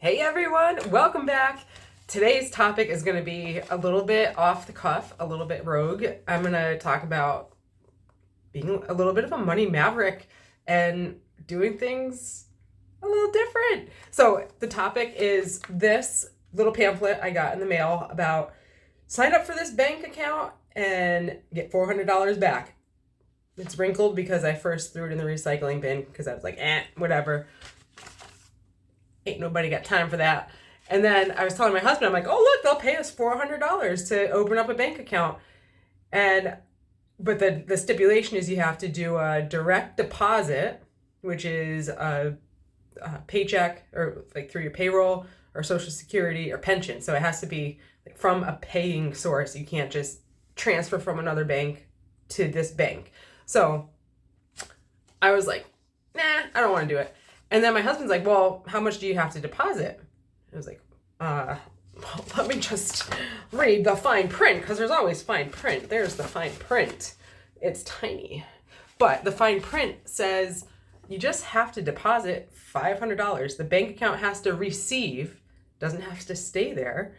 Hey everyone, welcome back. Today's topic is going to be a little bit off the cuff, a little bit rogue. I'm going to talk about being a little bit of a money maverick and doing things a little different. So the topic is this little pamphlet I got in the mail about sign up for this bank account and get $400 back. It's wrinkled because I first threw it in the recycling bin because I was like, whatever. Ain't nobody got time for that. And then I was telling my husband, I'm like, oh, look, they'll pay us $400 to open up a bank account. But the stipulation is you have to do a direct deposit, which is a paycheck or like through your payroll or Social Security or pension. So it has to be like from a paying source. You can't just transfer from another bank to this bank. So I was like, nah, I don't want to do it. And then my husband's like, well, how much do you have to deposit? I was like, let me just read the fine print, because there's always fine print. There's the fine print. It's tiny. But the fine print says you just have to deposit $500. The bank account has to receive, doesn't have to stay there.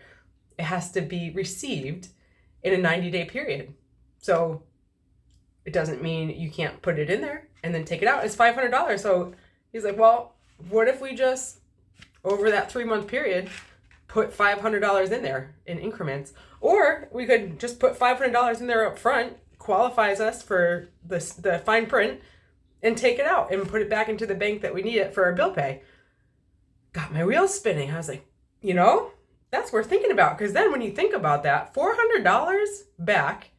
It has to be received in a 90-day period. So it doesn't mean you can't put it in there and then take it out. It's $500. So he's like, well, what if we just, over that 3-month period, put $500 in there in increments? Or we could just put $500 in there up front, qualifies us for the fine print, and take it out and put it back into the bank that we need it for our bill pay. Got my wheels spinning. I was like, that's worth thinking about. Because then when you think about that, $400 back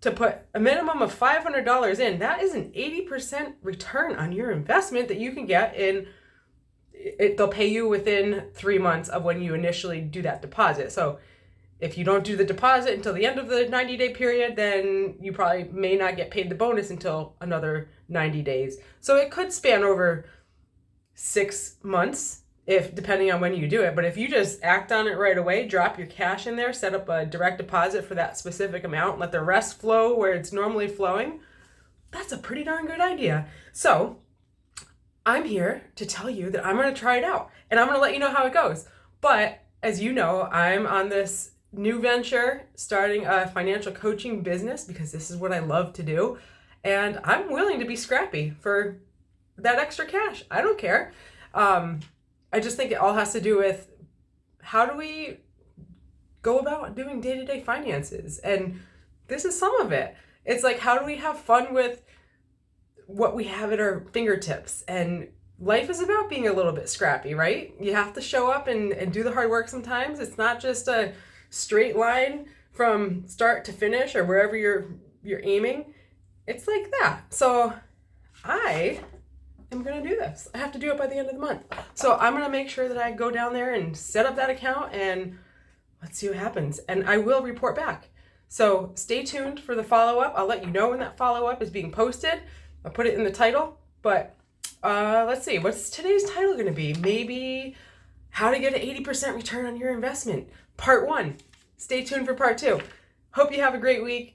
to put a minimum of $500 in, that is an 80% return on your investment that you can get in it. They'll pay you within 3 months of when you initially do that deposit. So if you don't do the deposit until the end of the 90-day period, then you probably may not get paid the bonus until another 90 days. So it could span over 6 months, depending on when you do it. But if you just act on it right away, drop your cash in there, set up a direct deposit for that specific amount, let the rest flow where it's normally flowing, that's a pretty darn good idea. So I'm here to tell you that I'm going to try it out, and I'm going to let you know how it goes. But as you know, I'm on this new venture, starting a financial coaching business, because this is what I love to do. And I'm willing to be scrappy for that extra cash. I don't care. I just think it all has to do with how do we go about doing day-to-day finances? And this is some of it. It's like, how do we have fun with what we have at our fingertips? And life is about being a little bit scrappy, right? You have to show up and do the hard work sometimes. It's not just a straight line from start to finish or wherever you're aiming. It's like that. So I'm going to do this. I have to do it by the end of the month. So I'm going to make sure that I go down there and set up that account, and let's see what happens. And I will report back. So stay tuned for the follow-up. I'll let you know when that follow-up is being posted. I'll put it in the title. But let's see. What's today's title going to be? Maybe how to get an 80% return on your investment. Part 1. Stay tuned for part 2. Hope you have a great week.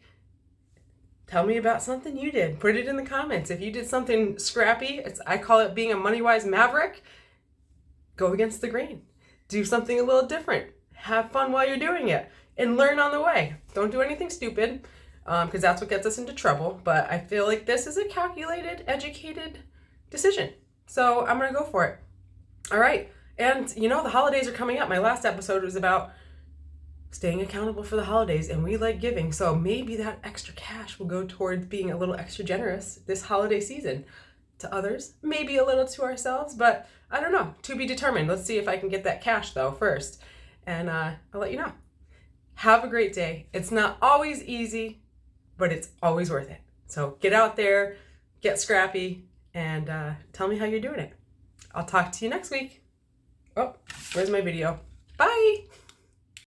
Tell me about something you did. Put it in the comments. If you did something scrappy, I call it being a money-wise maverick. Go against the grain. Do something a little different. Have fun while you're doing it. And learn on the way. Don't do anything stupid, because that's what gets us into trouble. But I feel like this is a calculated, educated decision. So I'm going to go for it. All right. And, the holidays are coming up. My last episode was about staying accountable for the holidays, and we like giving. So maybe that extra cash will go towards being a little extra generous this holiday season to others, maybe a little to ourselves, but I don't know, to be determined. Let's see if I can get that cash though first, and I'll let you know. Have a great day. It's not always easy, but it's always worth it. So get out there, get scrappy, and tell me how you're doing it. I'll talk to you next week. Oh, where's my video? Bye.